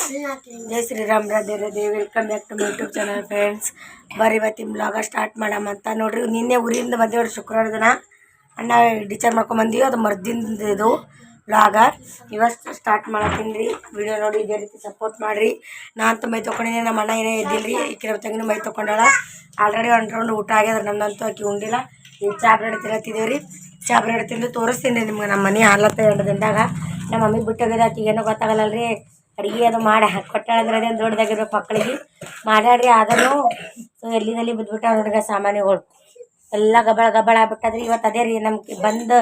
Jai Shriram Radhe Radhe welcome back to my YouTube channel friends. ಬರ್ರಿ ಇವತ್ತಿನ blog start ಮಾಡಮಂತ ನೋಡ್ರಿ. ನಿನ್ನೆ ಊರಿಂದ ಬಂದೇವ್ರಿ ಶುಕ್ರವಾರ ದಿನ ಅಣ್ಣ ಡಿಚಾರ್ಜ್ ಮಾಡ್ಕೊಂಬಂದೀವಿ. ಅದು ಮರ್ದಿಂದ ಇದು ಬ್ಲಾಗ ಇವತ್ತು ಸ್ಟಾರ್ಟ್ ಮಾಡತ್ತೀನಿ ರೀ. ವಿಡಿಯೋ ನೋಡಿ ಇದೇ ರೀತಿ ಸಪೋರ್ಟ್ ಮಾಡಿರಿ. ನಾ ಅಂತೂ ಮೈ ತೊಗೊಂಡಿದ್ದೀನಿ, ನಮ್ಮ ಅಣ್ಣ ಏನೇ ಇದ್ದಿಲ್ಲ ರೀ. ಈಕಿನ ತಂಗಿನೂ ಮೈ ತೊಗೊಂಡಾಳ. ಆಲ್ರೆಡಿ 1 ರೌಂಡ್ ಊಟ ಆಗ್ಯದ, ನಮ್ಮಂತೂ ಆಕಿ ಉಂಡಿಲ್ಲ. ಈಗ ಚಾ ಬ್ರೆಡ್ ತಿನ್ನತ್ತಿದ್ದೀವಿ ರೀ. ಚಾ ಬ್ರೆಡ್ ತಿಂದು ತೋರಿಸ್ತೀನಿ ನಿಮ್ಗೆ ನಮ್ಮ ಮನೆ ಹಾಲತ್ತ 2 ದಿನದಾಗ. ನಮ್ಮ ಮಮ್ಮಿ ಬಿಟ್ಟೋಗಿದೆ, ಆಕಿಗೆ ಏನೋ ಗೊತ್ತಾಗಲ್ಲ ರೀ. ಅಡುಗೆ ಅದು ಮಾಡಿ ಕೊಟ್ಟಾಳ ಅಂದ್ರೆ ಅದೇನು ದೊಡ್ಡದಾಗಿರ್ಬೇಕು ಮಕ್ಕಳಿಗೆ ಮಾಡ್ಯಾಡ್ರಿ. ಆದರೂ ಎಲ್ಲಿನಲ್ಲಿ ಬಿದ್ದುಬಿಟ್ಟ ನೋಡ್ರಿ ಸಾಮಾನುಗಳು ಎಲ್ಲ ಗಬಳ ಗಬಳ ಆಗ್ಬಿಟ್ಟದ್ರಿ. ಇವತ್ತು ಅದೇ ರೀ ನಮ್ಗೆ ಬಂದು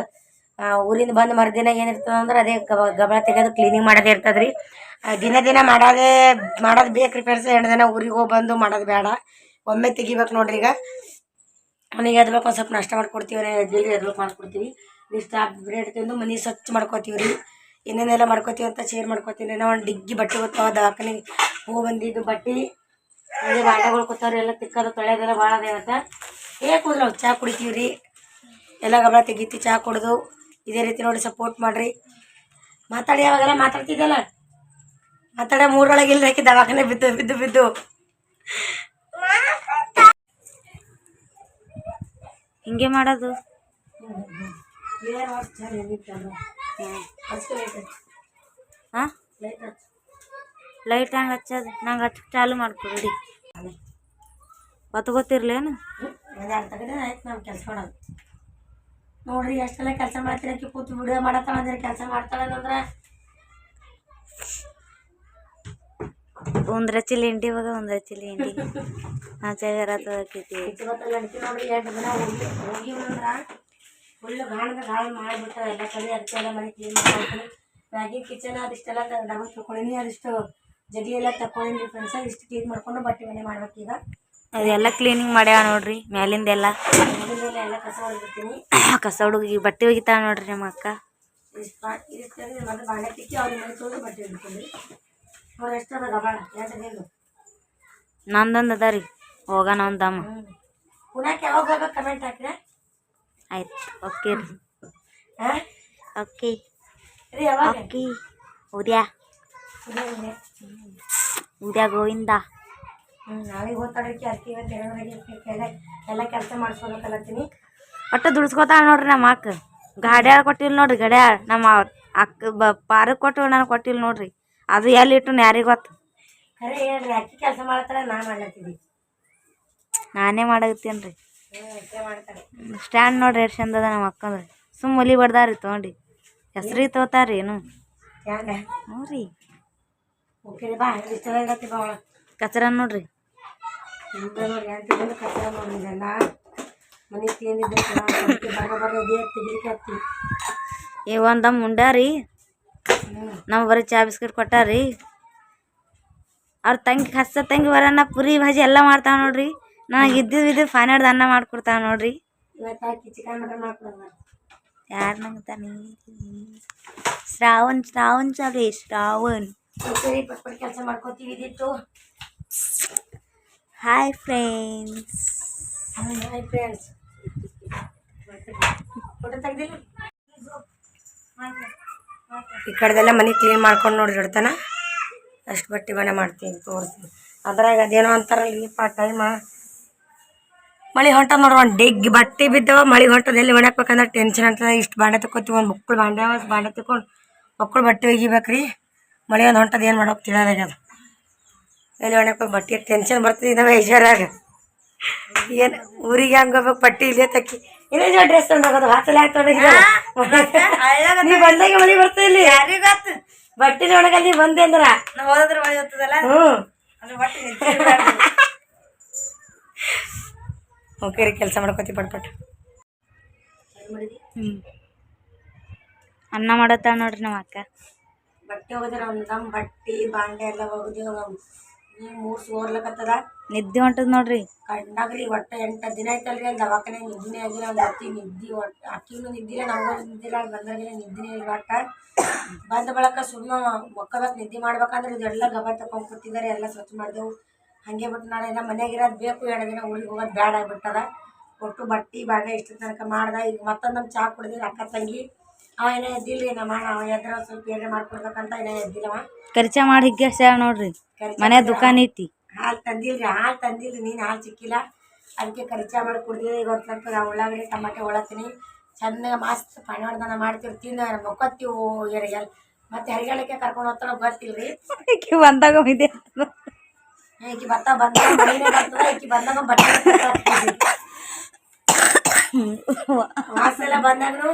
ಊರಿಂದ ಬಂದು ಮರುದಿನ ಏನಿರ್ತದೆ ಅಂದ್ರೆ ಅದೇ ಗಬಳ ತೆಗೆದು ಕ್ಲೀನಿಂಗ್ ಮಾಡೋದೇ ಇರ್ತದೆ ರೀ. ದಿನ ಮಾಡೋದು ಬೇಕು ರೀ ಫ್ರೆಂಡ್ಸ್. 2 ದಿನ ಊರಿಗೆ ಹೋಗಿ ಬಂದು ಮಾಡೋದು ಬೇಡ, ಒಮ್ಮೆ ತೆಗಿಬೇಕು ನೋಡ್ರಿ. ಈಗ ಅವನಿಗೆ ಎದ್ಬೇಕು, ಒಂದು ಸ್ವಲ್ಪ ನಾಷ್ಟ ಮಾಡ್ಕೊಡ್ತೀವಿ, ಜಲ್ದಿ ಎದ್ಬೇಕು ಮಾಡ್ಕೊಡ್ತೀವಿ. ಇಷ್ಟು ಬ್ರೆಡ್ ತಿಂದು ಮನೆ ಸ್ವಚ್ಛ ಮಾಡ್ಕೊತೀವಿ ರೀ. ಏನೇನೆಲ್ಲ ಮಾಡ್ಕೊತೀವಿ ಅಂತ ಶೇರ್ ಮಾಡ್ಕೊತೀನಿ ರೀ. ನಾವು ಒಂದು ಡಿಗ್ಗಿ ಬಟ್ಟೆ ಗೊತ್ತಾವ ದವಾಖಾನೆಗೆ ಹೋಗಿ ಬಂದಿದ್ದು ಬಟ್ಟೆ ಅದೇ ಬಾಂಡೆಗಳು ಕೂತಾವ್ರಿ. ಎಲ್ಲ ತಿಕ್ಕೋದು ತೊಳೆಯೋದೆಲ್ಲ ಭಾಳ ಅದೇವತ್ತ ಕೂದಲು ಚಹಾ ಕುಡಿತೀವಿ ರೀ. ಎಲ್ಲ ಗಬಳ ತೆಗಿತೀವಿ ಚಹಾ ಕುಡಿದು. ಇದೇ ರೀತಿ ನೋಡಿ ಸಪೋರ್ಟ್ ಮಾಡಿರಿ. ಮಾತಾಡಿ ಯಾವಾಗೆಲ್ಲ ಮಾತಾಡ್ತಿದ್ದಲ್ಲ ಮಾತಾಡ 3 ಇಲ್ಲಿ ಹಾಕಿ ದವಾಖಾನೆ ಬಿದ್ದು ಬಿದ್ದು ಬಿದ್ದು ಹಿಂಗೆ ಮಾಡೋದು. ಹಾಂ ಲೈಟ್ ಹಂಗೆ ಹಚ್ಚೋದು ನಂಗೆ ಹಚ್ಚ ಚಾಲು ಮಾಡ್ಕೊಡಿ. ಗೊತ್ತಿರ್ಲೇನು ಆಯ್ತು ನಾವು ಕೆಲಸ ಮಾಡೋದು ನೋಡ್ರಿ. ಎಷ್ಟೆಲ್ಲ ಕೆಲಸ ಮಾಡ್ತೀರ ಆಕಿ ಕೂತು ವಿಡಿಯೋ ಮಾಡತ್ತಾಳ ಅಂದ್ರೆ ಕೆಲಸ ಮಾಡ್ತಾಳಂದ್ರೆ ಒಂದ್ರ ಚಿಲ್ಲಿ ಹಿಂಡಿ ಇವಾಗ ಒಂದ್ರ ಚಿಲ್ಲಿ ಹಿಂಡಿ ಹಾಕೈತಿ. ನೋಡ್ರಿ 2 ದಿನ ಹೋಗಿವಂದ್ರ ಫುಲ್ ಗಾಳ ಮಾಡಿಬಿಟ್ಟು ಎಲ್ಲ ಕಡೆ ಅದಕ್ಕೆ ಎಲ್ಲ ಮನೆ ಕ್ಲೀನ್ ಮಾಡ್ತೀನಿ. ಮ್ಯಾಗಿನ ಕಿಚನ್ ಅದಿಷ್ಟೆಲ್ಲ ಡಬಲ್ ತಗೊಂಡಿನಿ, ಅದಿಷ್ಟು ಜಡಿ ಎಲ್ಲ ತಗೊಂಡಿನಿ ಫ್ರೆಂಡ್ಸ್. ಇಷ್ಟು ಕ್ಲೀನ್ ಮಾಡ್ಕೊಂಡು ಬಟ್ಟೆ ಮನೆ ಮಾಡ್ಬೇಕೀಗ. ಅದೆಲ್ಲ ಕ್ಲೀನಿಂಗ್ ಮಾಡ್ಯಾವ ನೋಡ್ರಿ. ಮ್ಯಾಲಿಂದೆಲ್ಲ ಎಲ್ಲ ಕಸ ಹೊಡಿಬಿಡ್ತೀನಿ. ಕಸ ಹುಡುಗಿ ಬಟ್ಟೆ ಒಗಿತಾಳ ನೋಡ್ರಿ ನಮ್ಮ ಅಕ್ಕ. ಇಷ್ಟು ಮತ್ತೆ ಬಾಂಡೆ ತಿಕ್ಕಿ ಅವ್ರಿಗೆ ಮನೆ ತೊಗೊಂಡು ಬಟ್ಟೆ ಹೊಡಿತೀನಿ. ಅವ್ರು ಎಷ್ಟದ ಗಬಾಳ 2 ದಿನ ನಂದೊಂದು ಅದ ರೀ. ಹೋಗೋಣ ಒಂದು ದಮ್ಮ ಪುನಕ್ಕೆ ಯಾವಾಗ ಹೋಗ ಕಮೆಂಟ್ ಹಾಕ್ರೆ ಆಯ್ತು. ಓಕೆ ರೀ. Okay okay. ಉದ್ಯಾ ಗೋವಿಂದ. ನಾಳೆಗೆ ಓದ್ತಾಡಕ್ಕೆ ಅಕ್ಕಿ ಎಲ್ಲ ಕೆಲಸ ಮಾಡಿಸ್ಕೋಬೇಕಲ್ಲತ್ತೀನಿ. ಒಟ್ಟು ದುಡ್ಸ್ಕೊತಾಳ ನೋಡ್ರಿ ನಮ್ಮ ಅಕ್ಕ. ಗಾಡ್ಯಾಳ ಕೊಟ್ಟಿಲ್ಲ ನೋಡ್ರಿ. ಗಡ್ಯಾಳ ನಮ್ಮ ಅಕ್ಕ ಪಾರಕ್ಕೆ ಕೊಟ್ಟು ನನಗೆ ಕೊಟ್ಟಿಲ್ಲ ನೋಡ್ರಿ. ಅದು ಎಲ್ಲಿ ಇಟ್ಟು ಯಾರಿಗೆ ಗೊತ್ತು. ಖರೆ ಹೇಳ್ರಿ, ಅಕ್ಕಿ ಕೆಲಸ ಮಾಡ್ತಾಳೆ, ನಾ ಮಾಡ್ಲತ್ತೀನಿ. ನಾನೇ ಮಾಡಾಕತ್ತೀನಿ ರೀ. ಮಾಡ್ತಾರೆ ಸ್ಟ್ಯಾಂಡ್ ನೋಡ್ರಿ ಎಷ್ಟು ಚಂದ ಅದ ನಮ್ಮ ಅಕ್ಕಂದ್ರಿ. ಸುಮ್ಮ ಒಲಿ ಬಡ್ದಾರಿ ತೊಗೊಂಡು ಹೆಸ್ರಿಗೆ ತಗೋತಾರ್ರಿ ಏನು ಹ್ಞೂ ರೀ. ಓಕೆ ಬಾ ಇಷ್ಟ ಬಾ ಕಚರ ನೋಡ್ರಿ. ನೋಡಿ ಕಚರ ನೋಡಿದೆಲ್ಲ ಮನೆ ತಿಂದಿದ್ದೆ ತೆಗಿಲಿಕ್ಕೆ ಹಾಕ್ತೀವಿ. ಈ ಒಂದಮ್ಮ ಉಂಡ್ಯಾರಿ. ನಾವು ಬರೀ ಚಾ ಬಿಸ್ಕಿಟ್ ಕೊಟ್ಟಾರಿ. ಅವ್ರ ತಂಗಿ ಬರೋಣ ಪುರಿ ಭಾಜಿ ಎಲ್ಲ ಮಾಡ್ತಾವ ನೋಡ್ರಿ. ನನಗೆ ಇದ್ದಿದ್ದು ಫೈನಡ್ದು ಅನ್ನ ಮಾಡ್ಕೊಡ್ತಾವ ನೋಡ್ರಿ. ಇವತ್ತು ಹಾಕಿ ಚಿಕನ್ ಮಟನ್ ಮಾಡ್ಕೊಡ್ತಾರೆ. ಯಾರು ನಂಗೆ ಶ್ರಾವಣ್ ಚಾಲು ಶ್ರಾವಣ್. ಪಟ್ಪಟ್ ಕೆಲಸ ಮಾಡ್ಕೋತೀವಿ. ಇದಿಟ್ಟು hi friends. Hi friends. Photo ತೆಗ್ದಿಲ್ಲ. ಈ ಕಡೆದೆಲ್ಲ ಮನೆ ಕ್ಲೀನ್ ಮಾಡ್ಕೊಂಡು ನೋಡಿ ಇಡ್ತಾನ. ಅಷ್ಟು ಬಟ್ಟೆ ಮನೆ ಮಾಡ್ತೀನಿ ತೋರಿಸ್ತೀನಿ. ಅದ್ರಾಗ ಅದೇನೋ ಅಂತಾರಲ್ಲಪ್ಪ ಟೈಮ ಮಳೆ ಹೊಂಟ ನೋಡ್ರಿ. ಒಂದು ಡಿಗ್ಗಿ ಬಟ್ಟೆ ಬಿದ್ದವ, ಮಳೆ ಹೊಂಟದ ಎಲ್ಲಿ ಒಣಾಕ್ಬೇಕಂದ್ರೆ ಟೆನ್ಷನ್ ಅಂತದ. ಇಷ್ಟು ಬಾಂಡೆ ತಗೋತೀವಿ, ಒಂದು ಮಕ್ಕಳು ಬಾಂಡೆ ತಗೊಂಡು ಮಕ್ಕಳು ಬಟ್ಟೆ ಒಗಿಬೇಕ್ರಿ. ಮಳೆ ಒಂದು ಹೊಂಟದ ಏನು ಮಾಡೋಕೆ ತಿಳಿಯೋದಾಗ್ಯದ. ಎಲ್ಲಿ ಒಣಾಕ್ಬೇಕು ಬಟ್ಟೆ ಟೆನ್ಷನ್ ಬರ್ತದೆ. ನಮ್ಮ ಐಶ್ವರ್ಯಾಗ ಏನು ಊರಿಗೆ ಹಂಗೆ ಹೋಗ್ಬೇಕು ಬಟ್ಟೆ ಇಲ್ಲೇ ತಕ್ಕಿ ಇನ್ನೇ ಡ್ರೆಸ್ ತೊಗೊಂಡೋಗೋದು ಹಾಸಲೆ ಹಾಕಿ ತೊಗೊಂಡೋಗಿದ್ದ. ನೀವು ಬಂದಾಗ ಮಳೆ ಬರ್ತದೆ ಇಲ್ಲಿ ಬಟ್ಟೆನ ಒಣಗಲ್ಲಿ ನೀವು ಬಂದೆ ಅಂದ್ರೆ ಹೋದ್ರೆ ಮಳೆ ಹೋಗ್ತದಲ್ಲ. ಓಕೆ ರೀ, ಕೆಲಸ ಮಾಡ್ಕೋತೀವಿ ಪಟ್ಪಟ್ಟು. ಅನ್ನ ಮಾಡತ್ತ ನೋಡ್ರಿ ನಮ್ಮ ಅಕ್ಕ. ಬಟ್ಟೆ ಹೋಗಿದ್ರೆ ನಮ್ಮ ಬಟ್ಟೆ ಬಾಂಡೆ ಎಲ್ಲ ಹೋಗಿದ್ದೀವಿ. ನೀವು 3 ಸೋರ್ಲಕತ್ತದ. ನಿದ್ದೆ ಹೊಂಟದ್ ನೋಡ್ರಿ ಕಂಡಾಗ್ರಿ. ಒಟ್ಟು 8 ದಿನ ಆಯ್ತಲ್ರಿ ಅಲ್ಲಿ ದವಾಖಾನೆ ನಿದ್ದಿನೇ ಆಗಿಲ್ಲ. ಒಂದು ಹೊತ್ತಿ ನಿದ್ದೆ ಒಟ್ಟು ಅಕ್ಕಿಗೂ ನಿದ್ದಿಲ್ಲ, ನಮಗೂ ನಿದ್ದಿಲ್ಲ. ಅಲ್ಲಿ ಬಂದಾಗಿಲ್ಲ ನಿದ್ದಿನೇ ಇಲ್ಲ. ಒಟ್ಟು ಬಂದ ಬಳಕ ಸುಮ್ಮನೆ ಮಕ್ಕಬೇಕು ನಿದ್ದೆ ಮಾಡ್ಬೇಕಂದ್ರೆ ಇದೆಲ್ಲ ಗಬ ತಗೊಂಡು ಕೂತಿದ್ದಾರೆ. ಎಲ್ಲ ಸ್ವಚ್ಛ ಮಾಡಿದೆವು. ಹಾಗೆ ಬಿಟ್ಟು ನಾಳೆ ಎಲ್ಲ ಮನೆಯಾಗಿರೋದು ಬೇಕು. 2 ದಿನ ಊರಿಗೆ ಹೋಗೋದು ಬೇಡ ಆಗ್ಬಿಟ್ಟದ. ಒಟ್ಟು ಬಟ್ಟೆ ಬಾಂಡೆ ಇಷ್ಟು ತನಕ ಮಾಡ್ದೆ. ಈಗ ಮತ್ತೊಂದು ನಮ್ಮ ಚಹಾ ಕುಡಿದ್ರೆ ಅಕ್ಕ ತಂಗಿ ಅವ ಏನೋ ಎದ್ದಿಲ್ರಿ ನಮ್ಮ ಅವ ಎದ್ರ ಸ್ವಲ್ಪ ಏನಾರ ಮಾಡ್ಕೊಡ್ಬೇಕಂತ ಏನೋ ಎದ್ದಿಲ್ಲವ. ಖರ್ಚ ಮಾಡಿ ಹಿಗ್ಗ ನೋಡ್ರಿ ಮನೆ ದುಕಾನ್ ಐತಿ. ಹಾಲು ತಂದಿಲ್ರಿ ನೀನು ಹಾಲು ಸಿಕ್ಕಿಲ್ಲ ಅದಕ್ಕೆ ಖರ್ಚಾ ಮಾಡಿ ಕುಡ್ದಿದ್ದೆ. ಈಗ ಒಂದು ಸ್ವಲ್ಪ ಉಳ್ಳಾಗಡ್ಡಿ ಟಮಾಟೆ ಒಳತೀನಿ ಚೆನ್ನಾಗಿ ಮಸ್ತ್ ಪಣವರ್ಧನ ಮಾಡ್ತಿರ್ತೀನಿ. ಮೊಕ್ಕತ್ತೀವು ಎರಿಗೆಲ್ಲ ಮತ್ತೆ ಹರಿಗಾಳಕ್ಕೆ ಕರ್ಕೊಂಡು ಹೋಗ್ತಾಳ ಗೊತ್ತಿಲ್ರಿ. ಬಂದಾಗ ಇದೆ ಈಕಿ ಬಂದಾಗ ಮಳಿನೇ ಬರ್ತದ. ಈಕಿ ಬಂದಾಗ ಬಟ್ಟೆ ವಾಸೆಲ್ಲ ಬಂದಾಗನು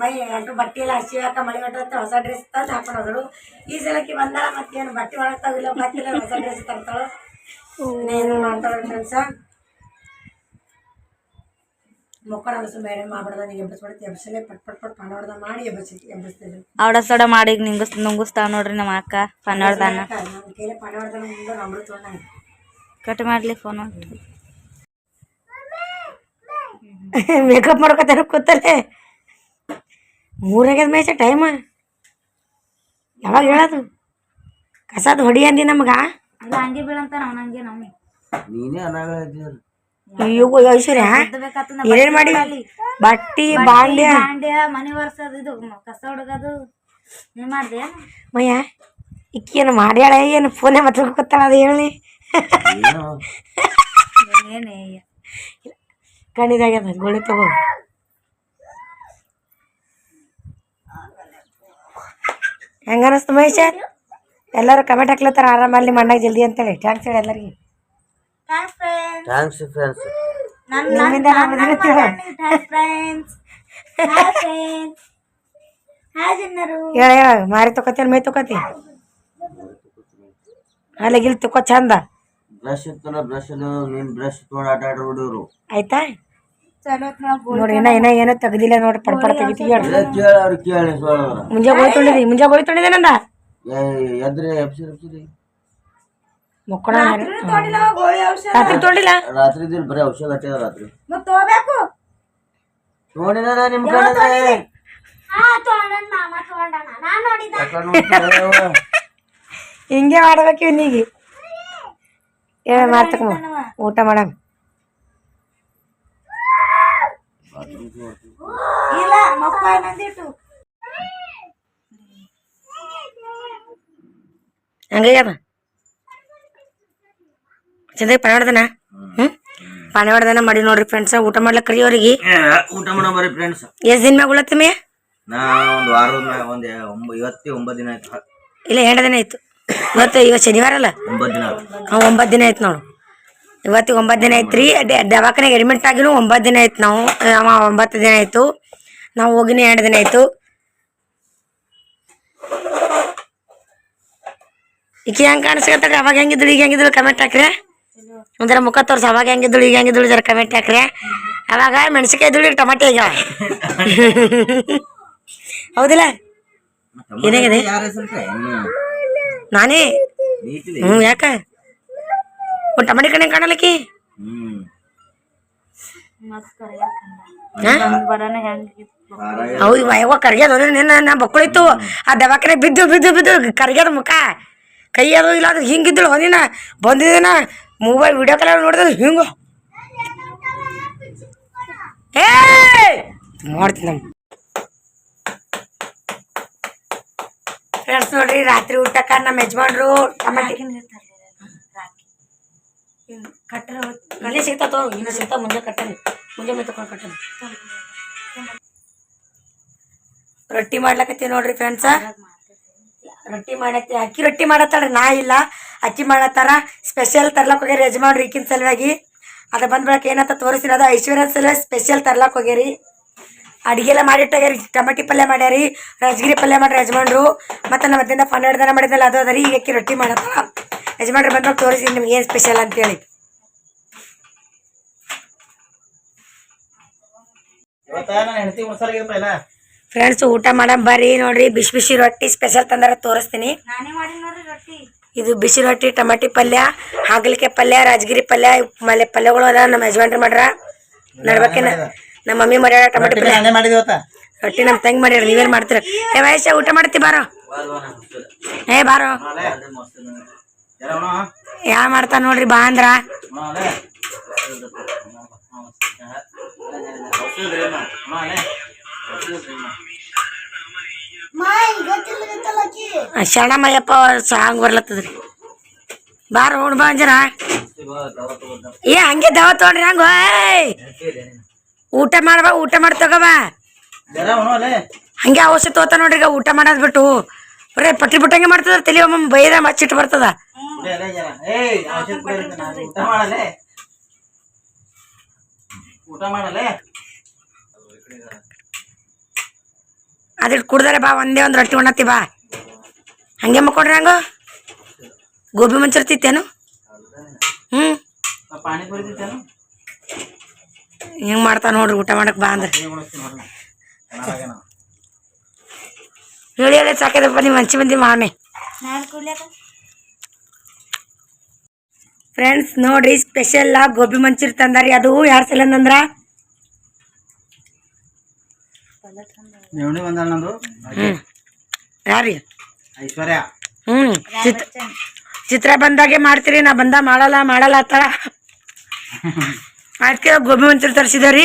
ಮೈ ಅಂಟು ಬಟ್ಟೆ ಎಲ್ಲ ಹಸಿ ಹಾಕ ಮಳೆ ಹೊಟ್ಟೆ ಹೊಸ ಡ್ರೆಸ್ ತಂದು ಹಾಕೊಂಡು ಹೋದ್ರು. ಈ ಸಲಕ್ಕೆ ಬಂದಾಳ ಮತ್ತೇನು ಬಟ್ಟೆ ಒಳಗ್ತಾವಿಲ್ಲ ಗೊತ್ತಿಲ್ಲ ಹೊಸ ಡ್ರೆಸ್ ತರ್ತಾಳು. ಏನು ಮಾಡ್ತಾಳ ಕೆಲಸ ಮೊಕ್ಕಳ ಅನಸು ಬೇರೆ ಮಾಡ್ಬಿಡ್ದ. ನೀವು ಎಬ್ಬಸ್ಬಿಡ್ತಿ ಎಬ್ಬಸಲೇ ಪಟ್ ಪಟ್ ಪಟ್ ಪಣವರ್ದ ಮಾಡಿ ಎಬ್ಬಸ್ತಿದ್ರು. ಅವಡ ಸೋಡ ಮಾಡಿ ನುಂಗಿಸ್ತಾವ ನೋಡ್ರಿ ನಮ್ಮ ಅಕ್ಕ ಪನ್ನಡ್ದಾನ. ನಮ್ಮ ಕೈಲಿ ಪಣವರ್ದನ ಮುಂದೆ ಅಮೃತ ತೊಗೊಂಡಂಗೆ ಕಟ್ ಮಾಡ್ಲಿ ಫೋನ್ ಮೇಕಪ್ ಮಾಡ್ಕೊತಾರ ಕೂತಲ್ಲೇ 3 ಆಗ್ಯದ ಮೇಚ ಟೈಮ್. ಯಾವಾಗ ಹೇಳೋದು ಕಸದ ಹೊಡಿ ಅಂದಿ ನಮ್ಗ. ಅಲ್ಲ ಹಂಗೆ ಬೀಳಂತ ನಾವು ಹಂಗೆ ನಾವು ನೀನೇ ಅನಾಗ ಐಶ್ವರ್ಯ ಏನೇನ್ ಮಾಡಿ ಬಟ್ಟಿ ಬಾಂಡ್ಯ ಮನೆ ಒರ್ಸೋದು ಇದು ಕಸ ಹುಡುಗದು ನೀ ಮಾಡ್ದೆ ಮಯ್ಯ ಇಕ್ಕೇನು ಮಾಡ್ಯಾಳ ಏನು ಫೋನೇ ಮಾತಾಡ್ಕೊತಾಳ ಅದು ಹೇಳಿ. ಏನೇ ಕಣ್ಣಿದಾಗ್ಯದ ಗೋಳಿ ತಗೋ. ಹೆಂಗ ಅನಿಸ್ತು ಮಹೇಶ? ಎಲ್ಲರೂ ಕಮೆಂಟ್ ಹಾಕ್ಲತ್ತಾರ ಆರಾಮಲ್ಲಿ ಮಣ್ಣಾಗ ಜಲ್ದಿ ಅಂತೇಳಿ. ಥ್ಯಾಂಕ್ಸ್ ಹೇಳಿ ಎಲ್ಲರಿಗೆ. Thanks friends. ಹೇಳ ಹೇಳ ಮಾರಿ ತಗೋತೀನಿ ಮೈ ತಗೋತಿ ಅಲ್ಲ ಗಿಲ್ ತಗೋ ಚಂದ. ಬ್ರಷ್ ಇತ್ತಲ್ಲ ಬ್ರಷ್ ನೀನ್ ಬ್ರಷ್ ತೊಗೊಂಡು ಆಟ ಆಡಿ ಹುಡುಗರು ಆಯ್ತಾ ನೋಡ್ರಿ ಇನ್ನ ಏನೋ ತೆಗ್ದಿಲ್ಲ ನೋಡ್ರಿ. ಪಡ್ಪಡ ತೆಗಿತೀವಿ ಕೇಳ ಅವ್ರು ಕೇಳಿ ಮುಂಜಾ ಗೋಳಿ ತೊಂಡಿದೆ ನಂದ ಎದ್ರೆ ಎಬ್ಸಿರಿ ಮುಕ್ಕಣ ರಾತ್ರಿ ತೊಗೊಂಡಿಲ್ಲ. ರಾತ್ರಿ ದಿಲ್ ಬರೀ ಔಷಧ ಹಟ್ಟಿದ ರಾತ್ರಿ ತಗೋಬೇಕು ನೋಡಿನ ನಿಮ್ ಕಡೆ ಹಿಂಗೆ ಮಾಡ್ಬೇಕು ಇವನಿಗೆ. ಹೇಳ ಮಾಡ್ತಕ್ಕ ಊಟ ಮಾಡಮ್. ಇಲ್ಲ ಮಕ್ಕ ನಂದಿಟ್ಟು ಹಂಗಾಗ್ಯದ ಚಂದ ಪಾಣಿ ಪಾಣಿ ಹೊಡ್ದನ ಮಾಡಿ ನೋಡ್ರಿ ಫ್ರೆಂಡ್ಸ್. ಊಟ ಮಾಡ್ಲಕ್ ಕರಿಯೋರಿಗೆ ಊಟ ಮಾಡೋ ಬರ್ರಿ ಫ್ರೆಂಡ್ಸ್. ಎಷ್ಟ್ ದಿನ ಮ್ಯಾಗ ಉಳತ್ತಮೆ? ನಾ ಒಂದು ವಾರದ ಮ್ಯಾಗ ಒಂದು 9 ದಿನ ಆಯ್ತು. ಇಲ್ಲ 2 ದಿನ ಆಯ್ತು. ಇವತ್ತು ಶನಿವಾರ ಅಲ್ಲ 9 ದಿನ 9 ದಿನ ಆಯ್ತು ನೋಡು. ಇವತ್ತಿಗೆ 9 ದಿನ ಆಯ್ತು ರೀ. ದವಾಖಾನೆಗೆ ಅಡ್ಮಿಟ್ ಆಗಿನೂ 9 ದಿನ ಆಯ್ತು. ನಾವು 9 ದಿನ ಆಯ್ತು. ನಾವು ಹೋಗಿನ 2 ದಿನ ಆಯ್ತು. ಈಕಿ ಹೆಂಗೆ ಕಾಣಿಸ್ಕತ್ತಾಳ್ರಿ? ಅವಾಗ ಹೆಂಗಿದ್ಳು ಈಗ ಹೆಂಗಿದ್ಳು ಕಮೆಂಟ್ ಹಾಕ್ರಿ. ಒಂದರ ಮುಖ ತೋರ್ಸಿ ಅವಾಗ ಹೆಂಗಿದ್ಳು ಈಗ ಹೆಂಗಿದ್ಳು ಜರ ಕಮೆಂಟ್ ಹಾಕ್ರಿ. ಅವಾಗ ಮೆಣಸಿಕಾಯಿ ಇದ್ದಳು ಈಗ ಟಮಾಟೆ ಈಗ ಹೌದಿಲ್ಲ? ಏನಾಗಿದೆ ನಾನೇ ಯಾಕ ಒಂದು ಟಮಾಟಿ ಕಣ್ಣೆ ಕಾಣಲಕ್ಕಿ ಹೌದು ಯಾವ ಕರ್ಗ್ಯದ ನಿನ್ನ ಬಕ್ಕಳಿತ್ತು. ಆ ದವಾಖಾನೆ ಬಿದ್ದು ಬಿದ್ದು ಬಿದ್ದು ಕರ್ಗ್ಯದ ಮುಖ ಕೈ ಅದು ಇಲ್ಲ ಅದು ಹಿಂಗಿದ್ದಳು. ಒಂದಿನ ಬಂದಿದ್ದೀನ ಮೊಬೈಲ್ ವಿಡಿಯೋ ಕಾಲ್ ನೋಡಿದ್ರೆ ಹಿಂಗ ಮಾಡ್ತೀನಿ ನಮ್ಮ ಫ್ರೆಂಡ್ಸ್. ನೋಡ್ರಿ ರಾತ್ರಿ ಊಟಕ್ಕ ನಮ್ಮ ಯಜಮಾನ್ರು ಟಮಾಟಿ ಕಟ್ಟೆ ಸಿಗ್ತಾವ ಇನ್ನು ಸಿಗ್ತಾವ. ಮುಂಜೆ ಕಟ್ಟಲಿ ಮುಂಜಾನೆ ತಗೊಂಡು ಕಟ್ಟಲಿ ರೊಟ್ಟಿ ಮಾಡ್ಲಕತ್ತೀವಿ ನೋಡ್ರಿ ಫ್ರೆಂಡ್ಸ. ರೊಟ್ಟಿ ಮಾಡತ್ತಿ ಅಕ್ಕಿ ರೊಟ್ಟಿ ಮಾಡತ್ತಾಳ್ರಿ. ನಾ ಇಲ್ಲ ಅಕ್ಕಿ ಮಾಡತ್ತಾರ. ಸ್ಪೆಷಲ್ ತರ್ಲಕ್ ಹೋಗ್ಯಾರ ಯಜಮಾನ್ರು ಈಕಿನ ಸಲುವಾಗಿ. ಅದು ಬಂದ್ಬಿಡಕ್ಕೆ ಏನಂತ ತೋರಿಸ್ತೀನಿ. ಅದು ಐಶ್ವರ್ಯ ಸಲುವಾಗಿ ಸ್ಪೆಷಲ್ ತರ್ಲಕ್ ಹೋಗ್ಯಾರಿ. ಅಡುಗೆಲ್ಲ ಮಾಡಿಟ್ಟಾಗ್ಯಾರಿ. ಟಮಾಟಿ ಪಲ್ಯ ಮಾಡ್ಯಾರಿ, ರಾಜಗಿರಿ ಪಲ್ಯ ಮಾಡ್ರಿ ಯಜಮಾನ್ರು. ಮತ್ತು ನಮ್ಮ ಮಧ್ಯಾಹ್ನ 12 ದಿನ ಮಾಡಿದ್ನಲ್ಲ ಅದು ಅದ ರೀ. ಈಗ ಅಕ್ಕಿ ರೊಟ್ಟಿ ಮಾಡತ್ತಾರ. ಯಜಮಾನ್ರು ಬಂದಾಗ ತೋರಿಸ್ತೀನಿ ನಿಮ್ಗೆ ಏನು ಸ್ಪೆಷಲ್ ಅಂತೇಳಿ. ಫ್ರೆಂಡ್ಸ್ ಊಟ ಮಾಡಮ್ ಬರ್ರಿ. ನೋಡ್ರಿ ಬಿಸಿ ಬಿಸಿ ರೊಟ್ಟಿ ಸ್ಪೆಷಲ್ ತಂದಾರ ತೋರಿಸ್ತೀನಿ. ಇದು ಬಿಸಿ ರೊಟ್ಟಿ, ಟಮಾಟಿ ಪಲ್ಯ, ಹಾಗಲಕಾಯಿ ಪಲ್ಯ, ರಾಜಗಿರಿ ಪಲ್ಯ ಮಲೆ ಪಲ್ಯಗಳು ಅದ. ನಮ್ಮ ಯಜಮಾನ್ರು ಮಾಡ್ರ ನಡ್ಬೇಕೇನ ನಮ್ಮ ಮಮ್ಮಿ ಮಾಡ್ಯಾರ. ಟಮಾಟಿ ಪಲ್ಯ ರೊಟ್ಟಿ ನಮ್ಮ ತಂಗಿ ಮಾಡ್ಯಾರ. ನೀವೇನು ಮಾಡ್ತೀರ? ಏ ವಯಸ್ಸ ಊಟ ಮಾಡ್ತಿ ಬಾರೋ. ಏ ಬಾರೋ ಯಾ ಮಾಡ್ತಾ ನೋಡ್ರಿ ಬಾ ಅಂದ್ರ ಶರಣಮಯ್ಯಪ್ಪ ಸಾಂಗ್ ಬರ್ಲತ್ತದ್ರಿ ಬಾರ ಹೋಡ್ ಬಾ ಅಂಜನ ಏ ಹಂಗೆ ದವ ತೊಗೊಂಡ್ರಿ ಹಂಗ ಊಟ ಮಾಡ್ಬಾ ಊಟ ಮಾಡಿ ತಗೋಬಾ ಹಂಗೆ ಔಷಧ ತೋತ ನೋಡ್ರಿ ಈಗ ಊಟ ಮಾಡೋದ್ ಬಿಟ್ಟು ಬರೀ ಪಟ್ಟಿ ಬಿಟ್ಟಂಗೆ ಮಾಡ್ತದ ತಲೆ ಒಮ್ಮೆ ಬೈರ ಮಚ್ಚಿಟ್ಟು ಬರ್ತದ ಅದಿಟ್ಟು ಕುಡ್ದಾರೆ ಬಾ ಒಂದೇ ಒಂದು ರೊಟ್ಟಿ ಉಣ್ಣತ್ತಿ ಬಾ ಹಂಗೆ ಮಕ್ಕೊಡ್ರಿ ಹಂಗ ಗೋಬಿ ಮಂಚೂರಿ ತಿತ್ತೇನು ಹಿಂಗ್ ಮಾಡ್ತಾವ ನೋಡ್ರಿ ಊಟ ಮಾಡಕ್ ಬಾ ಅಂದ್ರೆ ಹೇಳಿ ಹೇಳಿ ಸಾಕಿದಪ್ಪ ನೀವು ಮಂಚಿ ಮಂದಿ ಮಾವನೆ ಫ್ರೆಂಡ್ಸ್ ನೋಡ್ರಿ ಸ್ಪೆಷಲ್ ಗೋಬಿ ಮಂಚೂರಿ ತಂದಾರಿ ಅದು ಯಾರು ಸಲ ಅಂದ್ರ ಯಾರಿ ಐಶ್ವರ್ಯ ಚಿತ್ರ ಬಂದಾಗೆ ಮಾಡ್ತೀರಿ ನಾ ಬಂದ ಮಾಡಲ್ಲ ಆತರ ಅದಕ್ಕೆ ಗೋಬಿ ಮಂಚೂರಿ ತರಿಸಿದಾರಿ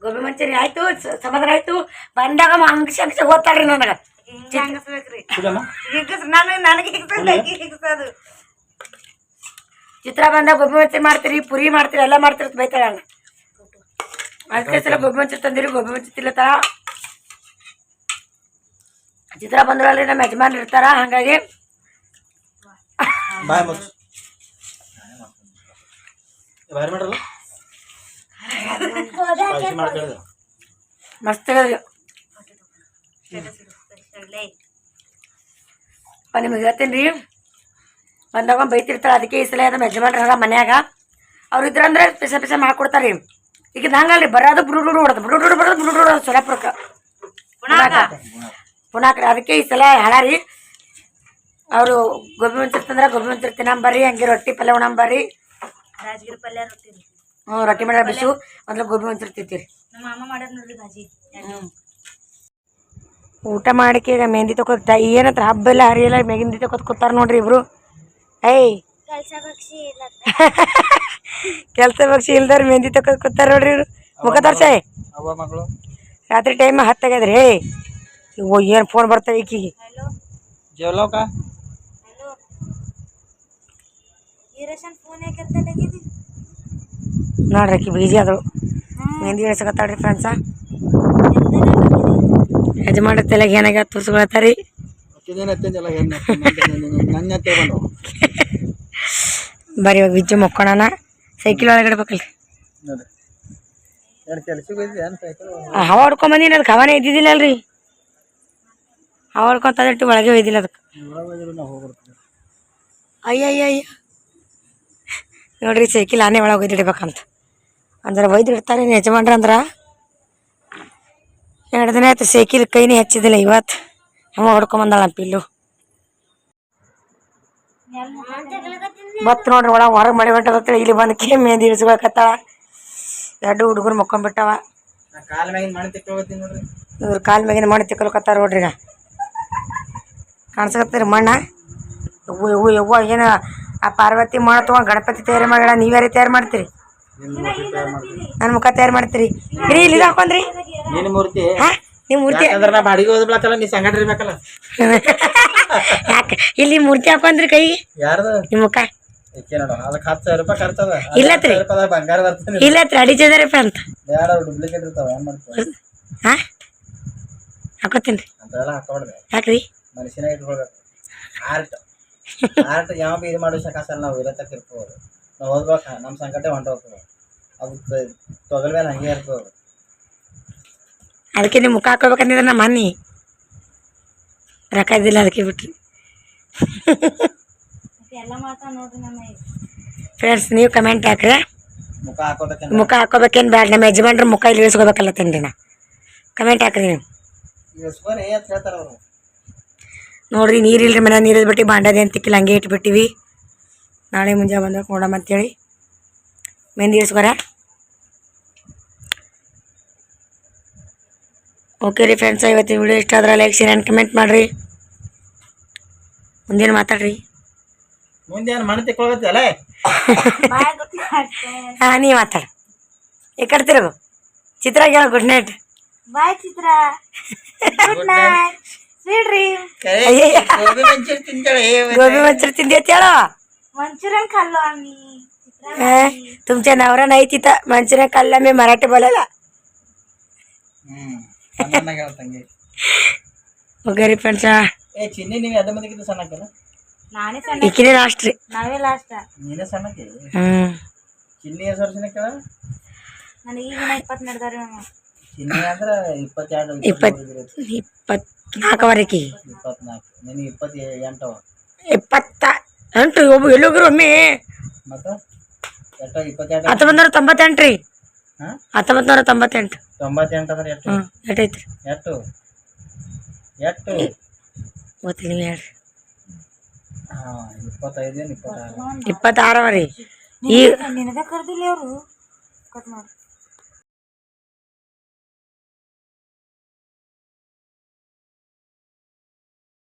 ಗೋಬಿ ಮಂಚೂರಿ ಆಯ್ತು ಸಮದ್ರ ಆಯ್ತು ಬಂದಾಗ ಅಂಗಸ ಓದ್ತಾಳ್ರಿ ನನಗ ಚಿತ್ರ ಬಂದಾಗ ಗೋಬಿ ಮಂಚೂರಿ ಮಾಡ್ತೀರಿ ಪುರಿ ಮಾಡ್ತೀರಿ ಎಲ್ಲ ಮಾಡ್ತೀರಿ ಬೈತಾಳ ಅದಕ್ಕೆ ಸಲ ಗೋಬಿ ಮಂಚೂರಿ ತಂದಿರಿ ಗೋಬಿ ಮಂಚೂರಿ ತಿಲ್ಲತ್ತಾಳ ಚಿತ್ರ ಬಂದ್ರಲ್ಲಿ ನಮ್ಮ ಯಜಮಾನ್ ಇರ್ತಾರ ಹಂಗಾಗಿ ಮಸ್ತ್ ನಿಮ್ಗೆ ಹೇಳ್ತೀನಿ ರೀ ಬಂದಾಗ ಬೈತಿರ್ತಾರ ಅದಕ್ಕೆ ಈ ಸಲ ನಮ್ಮ ಯಜಮಾನ್ರ ಮನ್ಯಾಗ ಅವ್ರು ಇದ್ರಂದ್ರೆ ಪಿಸ ಮಾಡ್ಕೊಡ್ತಾರ ರೀ ಈಗ ಹಂಗಲ್ರಿ ಬರೋದು ಬುಡು ಹೊಡೋದು ಬರೋದು ಸೊಲಾಪುರಕ್ಕೆ ಪುನಾಕ್ರಿ ಅದಕ್ಕೆ ಈ ಸಲ ಹಾಳಾರಿ ಅವರು ಗೋಬಿ ಮಂಚೂರಿ ತಂದ್ರೆ ಗೋಬಿ ಮಂಚೂರಿ ತಿನ್ನಂಬರ್ರಿ ಹಂಗೆ ರೊಟ್ಟಿ ಪಲ್ಯ ಉಣಂಬರ್ರಿ ರಾಜಗಿರಿ ಪಲ್ಯ ರೊಟ್ಟಿ ರೊಟ್ಟಿ ಮಾಡ್ಯಾರ ಬಿಸಿ ಮೊದ್ಲು ಗೋಬಿ ಮಂಚೂರಿ ತಿಂತೀರಿ ನಮ್ಮ ಅಮ್ಮ ಮಾಡ್ಯಾರ ನೋಡ್ರಿ ಭಾಜಿ ಊಟ ಮಾಡಕ್ಕೆ ಈಗ ಮೆಹಂದಿ ತಕೋತ ಏನತ್ರ ಹಬ್ಬ ಎಲ್ಲ ಹರಿಯಲ್ಲ ಮೆಹಂದಿ ತಕೋತ ಕೂತಾರ ನೋಡ್ರಿ ಇಬ್ರು ಏಯ್ ಕೆಲಸ ಬಗ್ಸಿ ಇಲ್ದಾರ ಮೆಹಂದಿ ತಕೋತ ಕೂತಾರ ನೋಡ್ರಿ ಇವ್ರು ಮುಖ ತೋರ್ಸಾಯ್ ರಾತ್ರಿ ಟೈಮ್ 10 ಆಗ್ಯದ್ರಿ ಏನು ಫೋನ್ ಬರ್ತಾವ ಈಕಿಗೆ ನೋಡ್ರಿ ಆಕಿ ಬೀಜಿ ಆದಳು ಮೆಹಂದಿ ಇಳಿಸಕತ್ತಾಳ್ರಿ ಫ್ರೆಂಡ್ಸ ಯಜಮಾನ್ರ ತಲೆಗೆ ಏನಾಗ ತುರ್ಸ್ಕೊಳತ್ತಾರಿ ಬರೀ ಇವಾಗ ಬಿಜ್ಜು ಮಕ್ಕೋಣ ಸೈಕಲ್ ಒಳಗಡೆ ಬೇಕಲ್ರಿ ಹವಾ ಹೊಡ್ಕೊಂಬಂದಿನ ಅದಕ್ಕೆ ಹವಾನೇ ಇದ್ದಿದ್ದಿಲ್ಲ ಅಲ್ರಿ ಹವಾ ಹೊಡ್ಕೊಂತದಿಟ್ಟು ಒಳಗೆ ಒಯ್ದಿಲ್ಲ ಅದಕ್ಕೆ ಅಯ್ಯ ನೋಡ್ರಿ ಸೈಕಲ್ ಆನೆ ಒಳಗೆ ಒಯ್ದಿಡ್ಬೇಕಂತ ಅಂದ್ರೆ ಒಯ್ದಿಡ್ತಾರೆ ಯಜಮಾನ್ರ ಅಂದ್ರೆ 2 ದಿನ ಆಯ್ತು ಸೈಕಲ್ ಕೈನೇ ಹಚ್ಚಿದಿಲ್ಲ ಇವತ್ತು ಹವ ಹೊಡ್ಕೊಂಬಂದಾಳ ಪಿಲ್ಲು ಬತ್ ನೋಡ್ರಿ ಒಳಗೆ ಹೊರಗೆ ಮಳೆ ಹೊಂಟದ ಇಲ್ಲಿ ಬಂದು ಮೆಹಂದಿ ಇಳಿಸ್ಕೊಳಕತ್ತಾಳ 2 ಹುಡುಗರು ಮಕ್ಕೊಂಡ್ಬಿಟ್ಟವ ಇವ್ರ ಕಾಲ್ ಮ್ಯಾಗಿನ ಮಣ್ಣು ತಿಕ್ಕೊಳಕತ್ತಾರ ನೋಡ್ರಿ ಈಗ ಕಾಣಿಸ್ಕತ್ತೀರಿ ಮಣ್ಣ ಯವ್ವ ಏನು ಆ ಪಾರ್ವತಿ ಮಣ್ಣು ತೊಗೊಂಡು ಗಣಪತಿ ತಯಾರು ಮಾಡ್ಯಾಳ ನೀವ್ಯಾರು ತಯಾರು ಮಾಡ್ತೀರಿ ನನ್ನ ಮುಖ ತಯಾರು ಮಾಡ್ತೀರಿ ಇರಿ ಇಲ್ಲಿ ಹಾಕೊಂಡ್ರಿ ನಿಮ್ಮ ಮೂರ್ತಿ ಯಾಕೆ ಇಲ್ಲಿ ಮೂರ್ತಿ ಹಾಕೊಂಡ್ರಿ ಕೈ ನಿಮ್ಮ ಮುಖ ಇಲ್ಲತ್ರಿ ಇಲ್ಲತ್ರಿ ಅಡಿಚದಾರಪ್ಪ ಅಂತ ಹಾ ಹಾಕೋತೀನಿ ಯಾಕ್ರಿ ಯಾವ ಇದು ಮಾಡೋ ಶಕಾಸಲ್ಲ ನಾವು ಇರತಕ್ಕ ಇರ್ಬೋದು ನಾವು ಓದ್ಬೇಕ ನಮ್ಮ ಸಂಕಟ ಹೊಂಟೋಗ್ತದೆ ಅದು ತೊಗಲ್ ಮೇಲೆ ಹಂಗೆ ಇರ್ತದೆ ಅದಕ್ಕೆ ನೀವು ಮುಖ ಹಾಕೋಬೇಕಂದಿದ್ರೆ ನಮ್ಮ ಮನೆ ರೊಕ್ಕ ಇದ್ದಿಲ್ಲ ಅದಕ್ಕೆ ಬಿಟ್ರಿ ಫ್ರೆಂಡ್ಸ್ ನೀವು ಕಮೆಂಟ್ ಹಾಕ್ರಿ ಮುಖ ಹಾಕೋಬೇಕೇನು ಬ್ಯಾಡ ನಮ್ಮ ಯಜಮಾನ್ರ ಮುಖ ಇಲ್ಲಿ ಇಳಿಸ್ಕೋಬೇಕಲ್ಲತ್ತೇನ್ರಿ ನಾ ಕಮೆಂಟ್ ಹಾಕ್ರಿ ನೀವು ನೋಡ್ರಿ ನೀರಿಲ್ರಿ ಮನೆ ನೀರಿದ್ ಬಿಟ್ಟು ಬಾಂಡದೆ ಅಂತಿಕ್ಕಿಲ್ಲ ಹಂಗೆ ಇಟ್ಬಿಟ್ಟಿವಿ ನಾಳೆ ಮುಂಜಾನೆ ಬಂದಾಗ ನೋಡಮ್ಮ ಅಂತೇಳಿ ಮೆಹಂದಿ ಇಳಿಸ್ಕೊರ ಓಕೆ ರೀ ಫ್ರೆಂಡ್ಸ್ ಇವತ್ತಿನ ವಿಡಿಯೋ ಇಷ್ಟ ಆದ್ರೆ ಲೈಕ್ ಶೇರ್ ಆ್ಯಂಡ್ ಕಮೆಂಟ್ ಮಾಡಿರಿ ಮುಂದೇನು ಮಾತಾಡ್ರಿ ಮುಂದೇನು ಮಣ್ಣು ತಿಕ್ಕೊಳಗತ್ತಲ್ಲ ಹಾಂ ನೀವು ಮಾತಾಡ ಈ ಕಡೆ ತಿರುಗು Chitra good night bye Chitra good night sweet dream gobi manchuri ತಿಂತಾಳೆ गोबी मंचुरी तिंदी ಹೇಳೋ मंचुरियन खाल्लो आम्ही तुमच्या नवरा नाही तिथं मंचुरियन खाल्ला मी मराठी बोलायला ತಂಗಿ वगैरे पण ಏ ಚಿನ್ನಿ ನೀವು ಎದ ಮಂದಿಗಿಂತ ಸಣ್ಣಕ್ಕಿಲ್ಲ ನಾನೇ ಸಣ್ಣ इकडे लास्ट ರೀ ನಾವೇ ಲಾಸ್ಟ್ ನೀನೇ ಸಣ್ಣಕ್ಕೆ ಹ್ಮ್ ಚಿನ್ನಿ ಎಷ್ಟು ವರ್ಷ ಕೇಳ ನನಗೆ ಈಗಿನ 20 ನಡೆದಾರೆ ಚಿನ್ನಿ ಅಂದ್ರೆ 22 24ವರೆಗೆ 24 ನಿನಗೆ 28 28 ಒಬ್ಬ ಎಲ್ಲೋಗ್ರು ಒಮ್ಮೆ ಮತ್ತೆ ಎಷ್ಟು 22 1998 ರೀ ಹಾ 1998 98 ಅಂದ್ರೆ ಎಷ್ಟು ಹ್ಮ್ ಎಷ್ಟೈತ್ರಿ ಎಷ್ಟು ಎಷ್ಟು ಗೊತ್ತಿಲ್ಲ ಹೇಳ್ರಿ ಹಾ 25 26 26 ರೀ ನಿನಗ ಕರ್ದಿಲ್ಲ ಅವರು ಕಟ್ ಮಾಡಿ